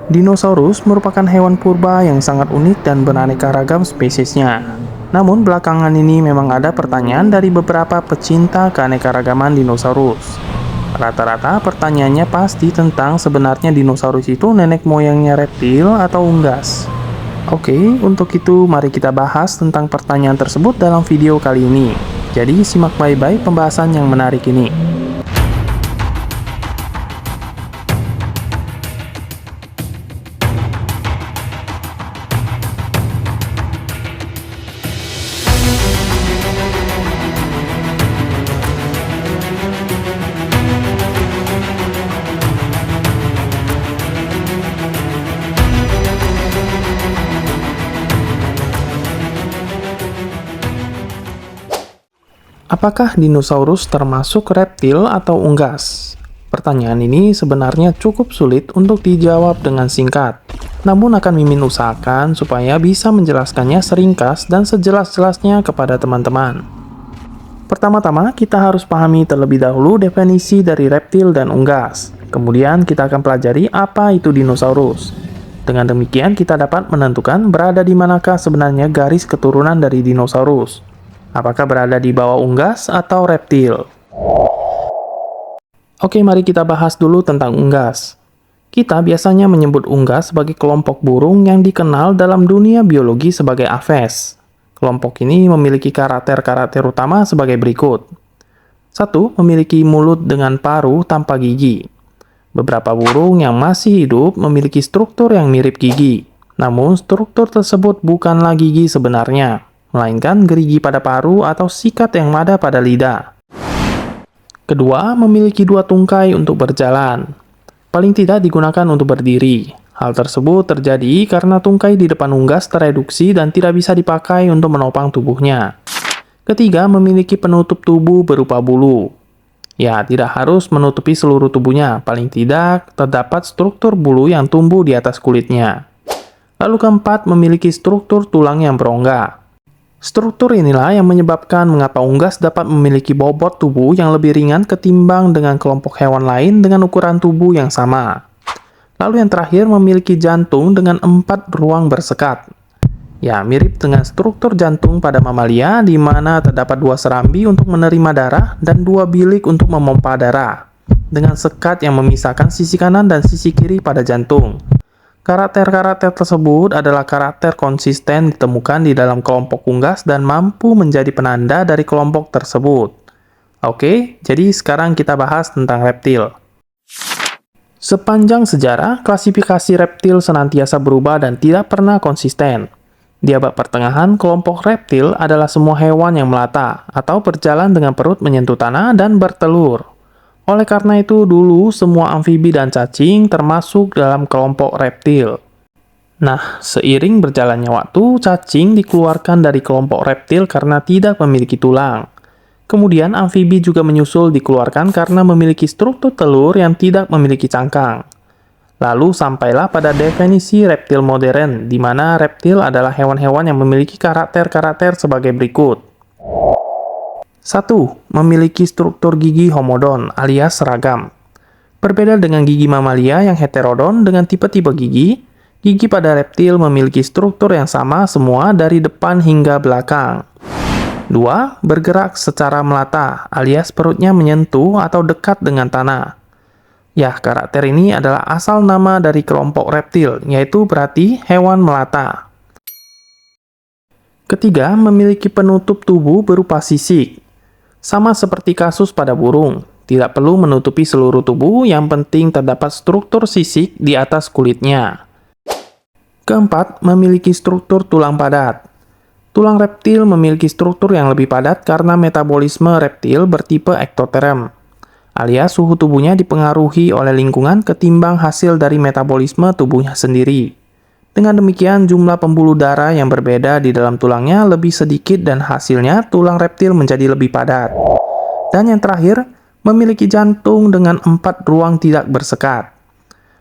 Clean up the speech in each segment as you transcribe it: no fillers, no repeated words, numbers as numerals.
Dinosaurus merupakan hewan purba yang sangat unik dan beraneka ragam spesiesnya. Namun belakangan ini memang ada pertanyaan dari beberapa pecinta keanekaragaman dinosaurus. Rata-rata pertanyaannya pasti tentang sebenarnya dinosaurus itu nenek moyangnya reptil atau unggas. Oke, untuk itu mari kita bahas tentang pertanyaan tersebut dalam video kali ini. Jadi simak baik-baik pembahasan yang menarik ini. Apakah dinosaurus termasuk reptil atau unggas? Pertanyaan ini sebenarnya cukup sulit untuk dijawab dengan singkat. Namun akan Mimin usahakan supaya bisa menjelaskannya seringkas dan sejelas-jelasnya kepada teman-teman. Pertama-tama, kita harus pahami terlebih dahulu definisi dari reptil dan unggas. Kemudian kita akan pelajari apa itu dinosaurus. Dengan demikian, kita dapat menentukan berada di manakah sebenarnya garis keturunan dari dinosaurus. Apakah berada di bawah unggas atau reptil? Oke, mari kita bahas dulu tentang unggas. Kita biasanya menyebut unggas sebagai kelompok burung yang dikenal dalam dunia biologi sebagai Aves. Kelompok ini memiliki karakter-karakter utama sebagai berikut. 1. Memiliki mulut dengan paruh tanpa gigi. Beberapa burung yang masih hidup memiliki struktur yang mirip gigi. Namun, struktur tersebut bukanlah gigi sebenarnya, melainkan gerigi pada paruh atau sikat yang ada pada lidah. Kedua, memiliki dua tungkai untuk berjalan. Paling tidak digunakan untuk berdiri. Hal tersebut terjadi karena tungkai di depan unggas tereduksi dan tidak bisa dipakai untuk menopang tubuhnya. Ketiga, memiliki penutup tubuh berupa bulu. Ya, tidak harus menutupi seluruh tubuhnya, paling tidak terdapat struktur bulu yang tumbuh di atas kulitnya. Lalu keempat, memiliki struktur tulang yang berongga. Struktur inilah yang menyebabkan mengapa unggas dapat memiliki bobot tubuh yang lebih ringan ketimbang dengan kelompok hewan lain dengan ukuran tubuh yang sama. Lalu yang terakhir memiliki jantung dengan 4 ruang bersekat. Ya, mirip dengan struktur jantung pada mamalia di mana terdapat 2 serambi untuk menerima darah dan 2 bilik untuk memompa darah, dengan sekat yang memisahkan sisi kanan dan sisi kiri pada jantung. Karakter-karakter tersebut adalah karakter konsisten ditemukan di dalam kelompok unggas dan mampu menjadi penanda dari kelompok tersebut. Oke, jadi sekarang kita bahas tentang reptil. Sepanjang sejarah, klasifikasi reptil senantiasa berubah dan tidak pernah konsisten. Di abad pertengahan, kelompok reptil adalah semua hewan yang melata atau berjalan dengan perut menyentuh tanah dan bertelur. Oleh karena itu, dulu semua amfibi dan cacing termasuk dalam kelompok reptil. Nah, seiring berjalannya waktu, cacing dikeluarkan dari kelompok reptil karena tidak memiliki tulang. Kemudian, amfibi juga menyusul dikeluarkan karena memiliki struktur telur yang tidak memiliki cangkang. Lalu sampailah pada definisi reptil modern, di mana reptil adalah hewan-hewan yang memiliki karakter-karakter sebagai berikut. 1. Memiliki struktur gigi homodon alias seragam. Berbeda dengan gigi mamalia yang heterodon dengan tipe-tipe gigi, gigi pada reptil memiliki struktur yang sama semua dari depan hingga belakang. 2. Bergerak secara melata alias perutnya menyentuh atau dekat dengan tanah. Ya, karakter ini adalah asal nama dari kelompok reptil, yaitu berarti hewan melata. Ketiga, memiliki penutup tubuh berupa sisik. Sama seperti kasus pada burung, tidak perlu menutupi seluruh tubuh, yang penting terdapat struktur sisik di atas kulitnya. Keempat, memiliki struktur tulang padat. Tulang reptil memiliki struktur yang lebih padat karena metabolisme reptil bertipe ektoterm, alias suhu tubuhnya dipengaruhi oleh lingkungan ketimbang hasil dari metabolisme tubuhnya sendiri. Dengan demikian, jumlah pembuluh darah yang berbeda di dalam tulangnya lebih sedikit dan hasilnya tulang reptil menjadi lebih padat. Dan yang terakhir, memiliki jantung dengan 4 ruang tidak bersekat.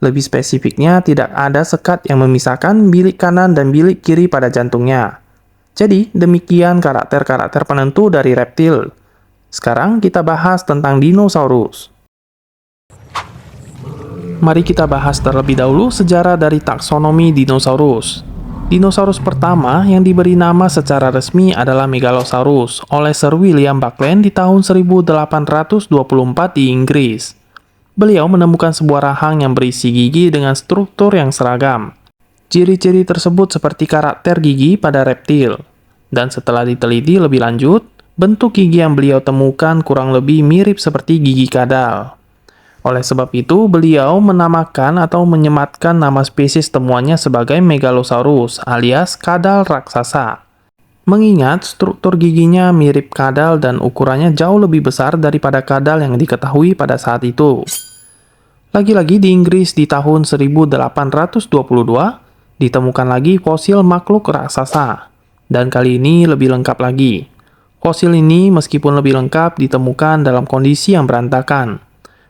Lebih spesifiknya, tidak ada sekat yang memisahkan bilik kanan dan bilik kiri pada jantungnya. Jadi, demikian karakter-karakter penentu dari reptil. Sekarang kita bahas tentang dinosaurus. Mari kita bahas terlebih dahulu sejarah dari taksonomi dinosaurus. Dinosaurus pertama yang diberi nama secara resmi adalah Megalosaurus oleh Sir William Buckland di tahun 1824 di Inggris. Beliau menemukan sebuah rahang yang berisi gigi dengan struktur yang seragam. Ciri-ciri tersebut seperti karakter gigi pada reptil. Dan setelah diteliti lebih lanjut, bentuk gigi yang beliau temukan kurang lebih mirip seperti gigi kadal. Oleh sebab itu, beliau menamakan atau menyematkan nama spesies temuannya sebagai Megalosaurus alias kadal raksasa. Mengingat struktur giginya mirip kadal dan ukurannya jauh lebih besar daripada kadal yang diketahui pada saat itu. Lagi-lagi di Inggris di tahun 1822, ditemukan lagi fosil makhluk raksasa. Dan kali ini lebih lengkap lagi. Fosil ini meskipun lebih lengkap ditemukan dalam kondisi yang berantakan,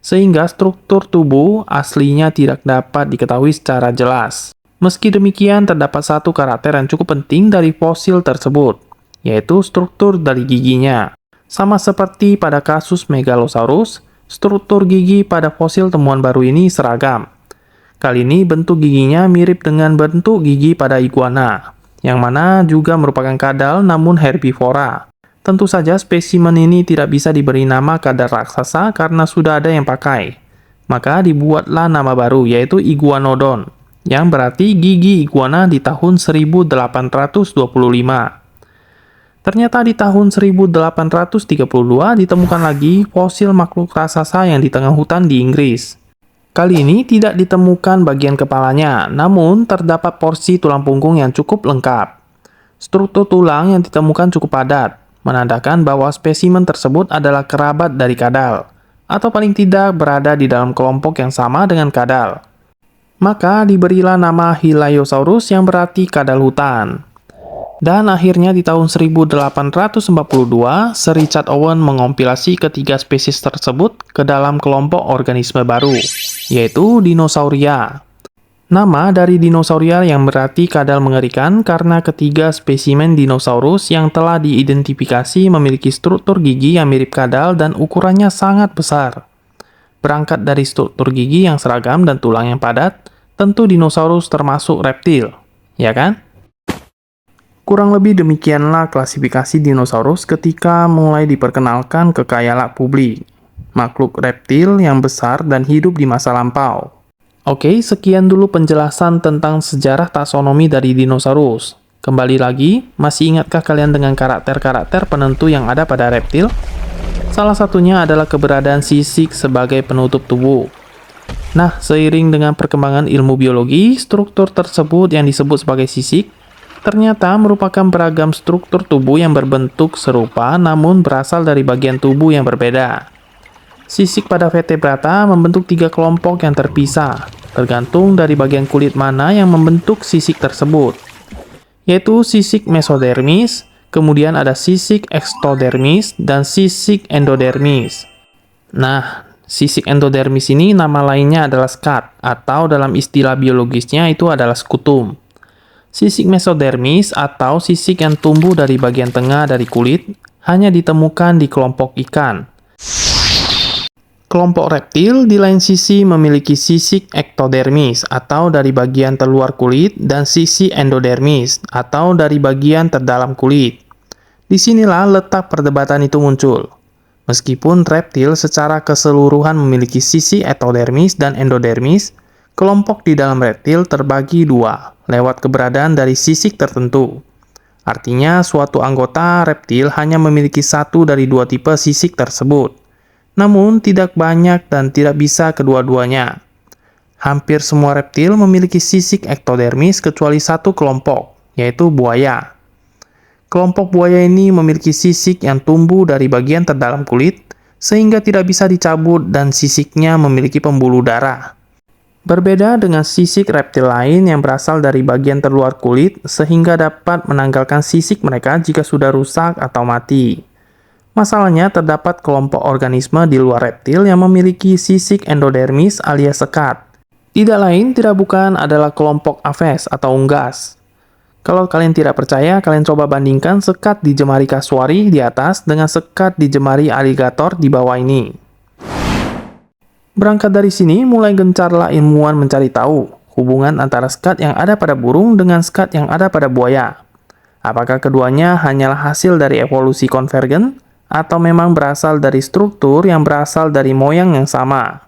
sehingga struktur tubuh aslinya tidak dapat diketahui secara jelas. Meski demikian, terdapat satu karakter yang cukup penting dari fosil tersebut, yaitu struktur dari giginya. Sama seperti pada kasus Megalosaurus, struktur gigi pada fosil temuan baru ini seragam. Kali ini bentuk giginya mirip dengan bentuk gigi pada iguana, yang mana juga merupakan kadal namun herbivora. Tentu saja spesimen ini tidak bisa diberi nama kadal raksasa karena sudah ada yang pakai. Maka dibuatlah nama baru yaitu Iguanodon, yang berarti gigi iguana di tahun 1825. Ternyata di tahun 1832 ditemukan lagi fosil makhluk raksasa yang di tengah hutan di Inggris. Kali ini tidak ditemukan bagian kepalanya, namun terdapat porsi tulang punggung yang cukup lengkap. Struktur tulang yang ditemukan cukup padat, menandakan bahwa spesimen tersebut adalah kerabat dari kadal, atau paling tidak berada di dalam kelompok yang sama dengan kadal. Maka diberilah nama Hylaeosaurus yang berarti kadal hutan. Dan akhirnya di tahun 1842, Sir Richard Owen mengompilasi ketiga spesies tersebut ke dalam kelompok organisme baru, yaitu Dinosauria. Nama dari Dinosauria yang berarti kadal mengerikan karena ketiga spesimen dinosaurus yang telah diidentifikasi memiliki struktur gigi yang mirip kadal dan ukurannya sangat besar. Berangkat dari struktur gigi yang seragam dan tulang yang padat, tentu dinosaurus termasuk reptil, ya kan? Kurang lebih demikianlah klasifikasi dinosaurus ketika mulai diperkenalkan ke khayalak publik. Makhluk reptil yang besar dan hidup di masa lampau. Oke, sekian dulu penjelasan tentang sejarah taksonomi dari dinosaurus. Kembali lagi, masih ingatkah kalian dengan karakter-karakter penentu yang ada pada reptil? Salah satunya adalah keberadaan sisik sebagai penutup tubuh. Nah, seiring dengan perkembangan ilmu biologi, struktur tersebut yang disebut sebagai sisik ternyata merupakan beragam struktur tubuh yang berbentuk serupa namun berasal dari bagian tubuh yang berbeda. Sisik pada vertebrata membentuk 3 kelompok yang terpisah, tergantung dari bagian kulit mana yang membentuk sisik tersebut, yaitu sisik mesodermis, kemudian ada sisik ektodermis, dan sisik endodermis. Nah, sisik endodermis ini nama lainnya adalah scut, atau dalam istilah biologisnya itu adalah skutum. Sisik mesodermis atau sisik yang tumbuh dari bagian tengah dari kulit hanya ditemukan di kelompok ikan. Kelompok reptil di lain sisi memiliki sisik ektodermis atau dari bagian terluar kulit dan sisik endodermis atau dari bagian terdalam kulit. Disinilah letak perdebatan itu muncul. Meskipun reptil secara keseluruhan memiliki sisik ektodermis dan endodermis, kelompok di dalam reptil terbagi dua lewat keberadaan dari sisik tertentu. Artinya, suatu anggota reptil hanya memiliki satu dari dua tipe sisik tersebut. Namun, tidak banyak dan tidak bisa kedua-duanya. Hampir semua reptil memiliki sisik ektodermis kecuali satu kelompok, yaitu buaya. Kelompok buaya ini memiliki sisik yang tumbuh dari bagian terdalam kulit, sehingga tidak bisa dicabut dan sisiknya memiliki pembuluh darah. Berbeda dengan sisik reptil lain yang berasal dari bagian terluar kulit sehingga dapat menanggalkan sisik mereka jika sudah rusak atau mati. Masalahnya terdapat kelompok organisme di luar reptil yang memiliki sisik endodermis alias sekat. Tidak lain tidak bukan adalah kelompok Aves atau unggas. Kalau kalian tidak percaya, kalian coba bandingkan sekat di jemari kasuari di atas dengan sekat di jemari aligator di bawah ini. Berangkat dari sini, mulai gencarlah ilmuwan mencari tahu hubungan antara skat yang ada pada burung dengan skat yang ada pada buaya. Apakah keduanya hanyalah hasil dari evolusi konvergen, atau memang berasal dari struktur yang berasal dari moyang yang sama?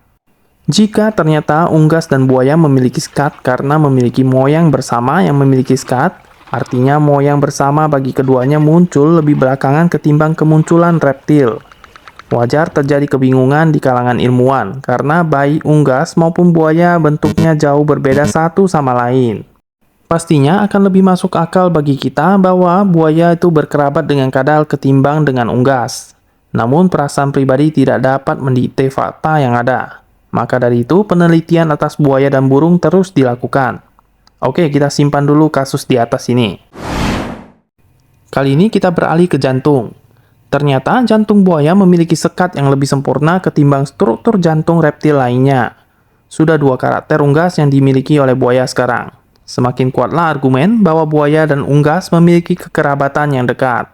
Jika ternyata unggas dan buaya memiliki skat karena memiliki moyang bersama yang memiliki skat, artinya moyang bersama bagi keduanya muncul lebih belakangan ketimbang kemunculan reptil. Wajar terjadi kebingungan di kalangan ilmuwan, karena baik unggas maupun buaya bentuknya jauh berbeda satu sama lain. Pastinya akan lebih masuk akal bagi kita bahwa buaya itu berkerabat dengan kadal ketimbang dengan unggas. Namun perasaan pribadi tidak dapat mendikte fakta yang ada. Maka dari itu, penelitian atas buaya dan burung terus dilakukan. Oke, kita simpan dulu kasus di atas ini. Kali ini kita beralih ke jantung. Ternyata jantung buaya memiliki sekat yang lebih sempurna ketimbang struktur jantung reptil lainnya. Sudah 2 karakter unggas yang dimiliki oleh buaya sekarang. Semakin kuatlah argumen bahwa buaya dan unggas memiliki kekerabatan yang dekat.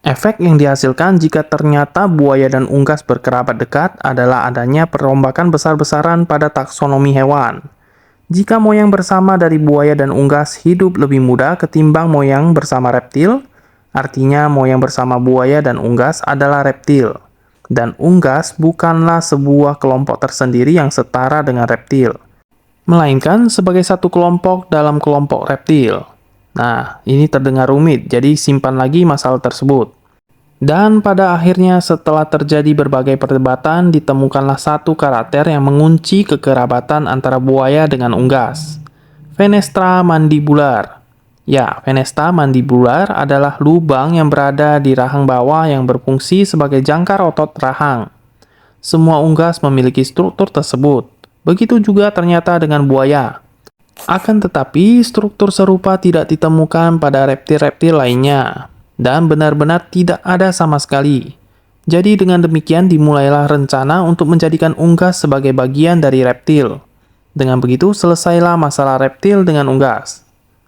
Efek yang dihasilkan jika ternyata buaya dan unggas berkerabat dekat adalah adanya perombakan besar-besaran pada taksonomi hewan. Jika moyang bersama dari buaya dan unggas hidup lebih mudah ketimbang moyang bersama reptil, artinya moyang bersama buaya dan unggas adalah reptil. Dan unggas bukanlah sebuah kelompok tersendiri yang setara dengan reptil, melainkan sebagai satu kelompok dalam kelompok reptil. Nah, ini terdengar rumit, jadi simpan lagi masalah tersebut. Dan pada akhirnya setelah terjadi berbagai perdebatan, ditemukanlah satu karakter yang mengunci kekerabatan antara buaya dengan unggas. Fenestra mandibular. Ya, fenestra mandibular adalah lubang yang berada di rahang bawah yang berfungsi sebagai jangkar otot rahang. Semua unggas memiliki struktur tersebut. Begitu juga ternyata dengan buaya. Akan tetapi, struktur serupa tidak ditemukan pada reptil-reptil lainnya. Dan benar-benar tidak ada sama sekali. Jadi dengan demikian dimulailah rencana untuk menjadikan unggas sebagai bagian dari reptil. Dengan begitu selesailah masalah reptil dengan unggas.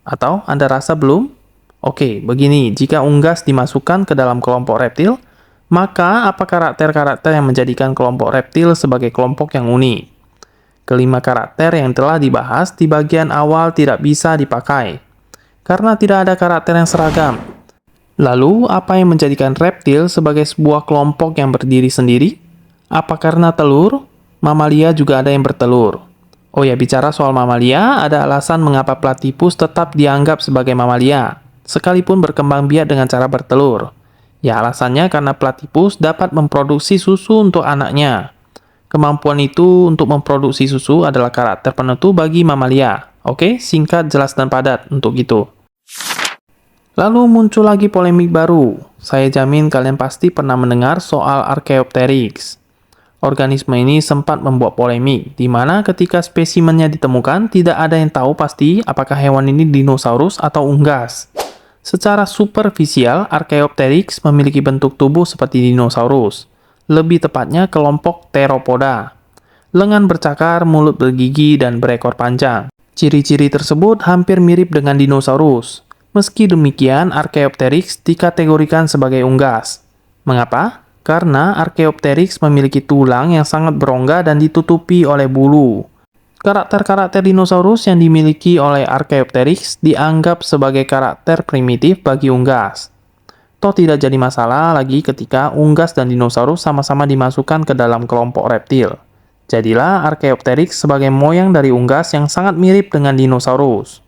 Atau Anda rasa belum? Oke, begini, jika unggas dimasukkan ke dalam kelompok reptil, maka apa karakter-karakter yang menjadikan kelompok reptil sebagai kelompok yang unik? Kelima karakter yang telah dibahas di bagian awal tidak bisa dipakai, karena tidak ada karakter yang seragam. Lalu, apa yang menjadikan reptil sebagai sebuah kelompok yang berdiri sendiri? Apa karena telur? Mamalia juga ada yang bertelur. Oh ya, bicara soal mamalia, ada alasan mengapa platypus tetap dianggap sebagai mamalia, sekalipun berkembang biak dengan cara bertelur. Ya, alasannya karena platypus dapat memproduksi susu untuk anaknya. Kemampuan itu untuk memproduksi susu adalah karakter penentu bagi mamalia. Oke, singkat, jelas, dan padat untuk itu. Lalu muncul lagi polemik baru. Saya jamin kalian pasti pernah mendengar soal Archaeopteryx. Organisme ini sempat membuat polemik, di mana ketika spesimennya ditemukan, tidak ada yang tahu pasti apakah hewan ini dinosaurus atau unggas. Secara superficial, Archaeopteryx memiliki bentuk tubuh seperti dinosaurus. Lebih tepatnya kelompok Theropoda. Lengan bercakar, mulut bergigi, dan berekor panjang. Ciri-ciri tersebut hampir mirip dengan dinosaurus. Meski demikian, Archaeopteryx dikategorikan sebagai unggas. Mengapa? Karena Archaeopteryx memiliki tulang yang sangat berongga dan ditutupi oleh bulu. Karakter-karakter dinosaurus yang dimiliki oleh Archaeopteryx dianggap sebagai karakter primitif bagi unggas. Toh tidak jadi masalah lagi ketika unggas dan dinosaurus sama-sama dimasukkan ke dalam kelompok reptil. Jadilah Archaeopteryx sebagai moyang dari unggas yang sangat mirip dengan dinosaurus.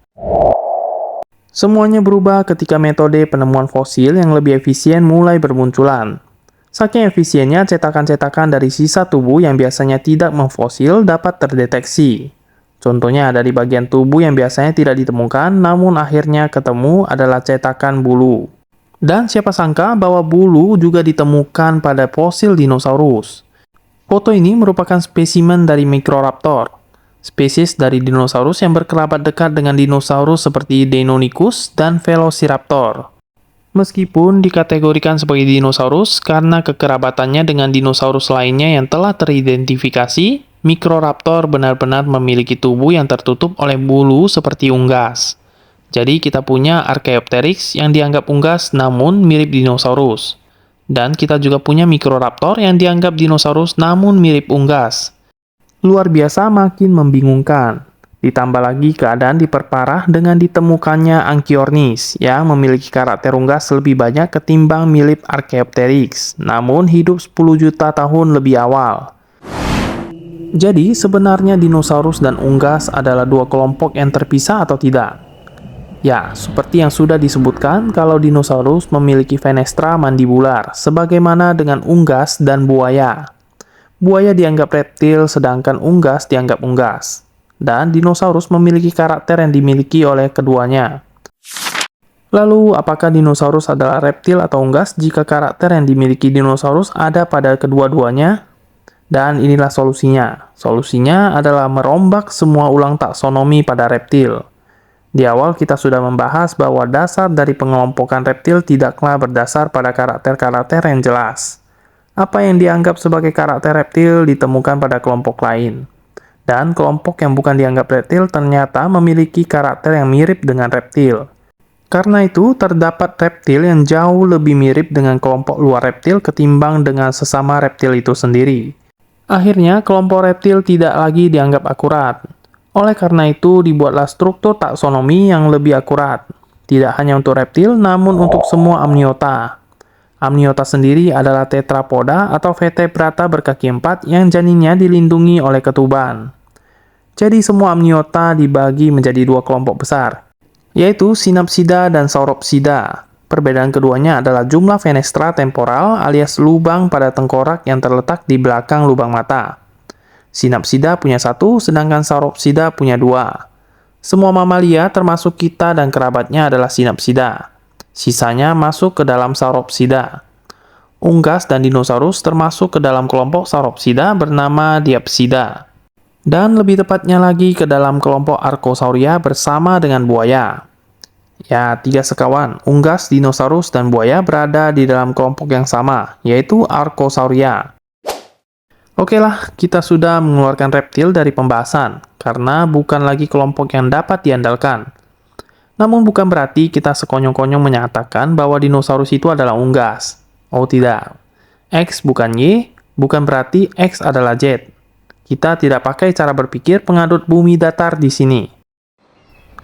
Semuanya berubah ketika metode penemuan fosil yang lebih efisien mulai bermunculan. Saking efisiennya, cetakan-cetakan dari sisa tubuh yang biasanya tidak memfosil dapat terdeteksi. Contohnya dari bagian tubuh yang biasanya tidak ditemukan, namun akhirnya ketemu adalah cetakan bulu. Dan siapa sangka bahwa bulu juga ditemukan pada fosil dinosaurus. Foto ini merupakan spesimen dari Microraptor, spesies dari dinosaurus yang berkerabat dekat dengan dinosaurus seperti Deinonychus dan Velociraptor. Meskipun dikategorikan sebagai dinosaurus karena kekerabatannya dengan dinosaurus lainnya yang telah teridentifikasi, Microraptor benar-benar memiliki tubuh yang tertutup oleh bulu seperti unggas. Jadi kita punya Archaeopteryx yang dianggap unggas namun mirip dinosaurus. Dan kita juga punya Microraptor yang dianggap dinosaurus namun mirip unggas. Luar biasa makin membingungkan. Ditambah lagi keadaan diperparah dengan ditemukannya Anchiornis yang memiliki karakter unggas lebih banyak ketimbang mirip Archaeopteryx, namun hidup 10 juta tahun lebih awal. Jadi sebenarnya dinosaurus dan unggas adalah dua kelompok yang terpisah atau tidak? Ya, seperti yang sudah disebutkan kalau dinosaurus memiliki fenestra mandibular, sebagaimana dengan unggas dan buaya. Buaya dianggap reptil, sedangkan unggas dianggap unggas. Dan dinosaurus memiliki karakter yang dimiliki oleh keduanya. Lalu, apakah dinosaurus adalah reptil atau unggas jika karakter yang dimiliki dinosaurus ada pada kedua-duanya? Dan inilah solusinya. Solusinya adalah merombak semua ulang taksonomi pada reptil. Di awal kita sudah membahas bahwa dasar dari pengelompokan reptil tidaklah berdasar pada karakter-karakter yang jelas. Apa yang dianggap sebagai karakter reptil ditemukan pada kelompok lain. Dan kelompok yang bukan dianggap reptil ternyata memiliki karakter yang mirip dengan reptil. Karena itu, terdapat reptil yang jauh lebih mirip dengan kelompok luar reptil ketimbang dengan sesama reptil itu sendiri. Akhirnya, kelompok reptil tidak lagi dianggap akurat. Oleh karena itu, dibuatlah struktur taksonomi yang lebih akurat. Tidak hanya untuk reptil, namun untuk semua amniota. Amniota sendiri adalah tetrapoda atau vertebrata berkaki 4 yang janinnya dilindungi oleh ketuban. Jadi semua amniota dibagi menjadi dua kelompok besar, yaitu Synapsida dan Sauropsida. Perbedaan keduanya adalah jumlah fenestra temporal alias lubang pada tengkorak yang terletak di belakang lubang mata. Synapsida punya 1, sedangkan Sauropsida punya 2. Semua mamalia termasuk kita dan kerabatnya adalah Synapsida. Sisanya masuk ke dalam Sauropsida. Unggas dan dinosaurus termasuk ke dalam kelompok Sauropsida bernama Diapsida. Dan lebih tepatnya lagi ke dalam kelompok Archosauria bersama dengan buaya. Ya, 3 sekawan, unggas, dinosaurus, dan buaya berada di dalam kelompok yang sama, yaitu Archosauria. Oke lah, kita sudah mengeluarkan reptil dari pembahasan, karena bukan lagi kelompok yang dapat diandalkan. Namun bukan berarti kita sekonyong-konyong menyatakan bahwa dinosaurus itu adalah unggas. Oh tidak. X bukan Y, bukan berarti X adalah Z. Kita tidak pakai cara berpikir pengadut bumi datar di sini.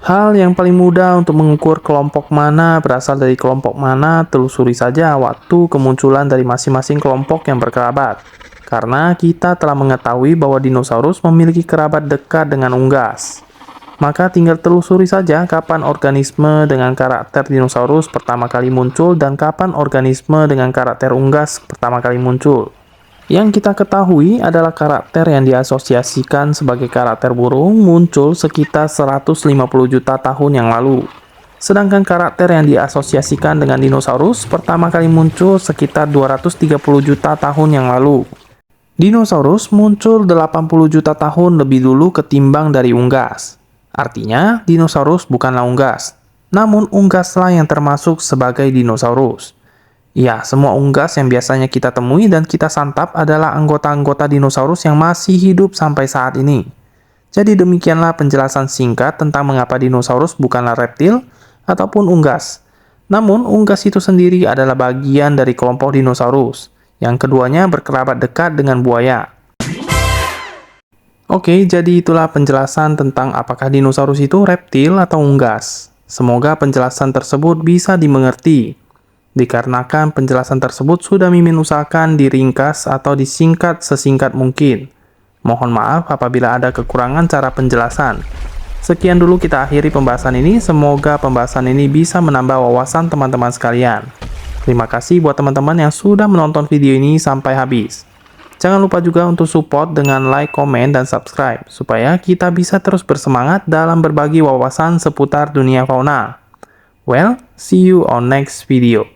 Hal yang paling mudah untuk mengukur kelompok mana berasal dari kelompok mana, telusuri saja waktu kemunculan dari masing-masing kelompok yang berkerabat. Karena kita telah mengetahui bahwa dinosaurus memiliki kerabat dekat dengan unggas. Maka tinggal telusuri saja kapan organisme dengan karakter dinosaurus pertama kali muncul dan kapan organisme dengan karakter unggas pertama kali muncul. Yang kita ketahui adalah karakter yang diasosiasikan sebagai karakter burung muncul sekitar 150 juta tahun yang lalu. Sedangkan karakter yang diasosiasikan dengan dinosaurus pertama kali muncul sekitar 230 juta tahun yang lalu. Dinosaurus muncul 80 juta tahun lebih dulu ketimbang dari unggas. Artinya, dinosaurus bukanlah unggas. Namun unggaslah yang termasuk sebagai dinosaurus. Ya, semua unggas yang biasanya kita temui dan kita santap adalah anggota-anggota dinosaurus yang masih hidup sampai saat ini. Jadi demikianlah penjelasan singkat tentang mengapa dinosaurus bukanlah reptil ataupun unggas. Namun, unggas itu sendiri adalah bagian dari kelompok dinosaurus, yang keduanya berkerabat dekat dengan buaya. Oke, jadi itulah penjelasan tentang apakah dinosaurus itu reptil atau unggas. Semoga penjelasan tersebut bisa dimengerti. Dikarenakan penjelasan tersebut sudah Mimin usahakan diringkas atau disingkat sesingkat mungkin. Mohon maaf apabila ada kekurangan cara penjelasan. Sekian dulu kita akhiri pembahasan ini, semoga pembahasan ini bisa menambah wawasan teman-teman sekalian. Terima kasih buat teman-teman yang sudah menonton video ini sampai habis. Jangan lupa juga untuk support dengan like, komen, dan subscribe, supaya kita bisa terus bersemangat dalam berbagi wawasan seputar dunia fauna. Well, see you on next video.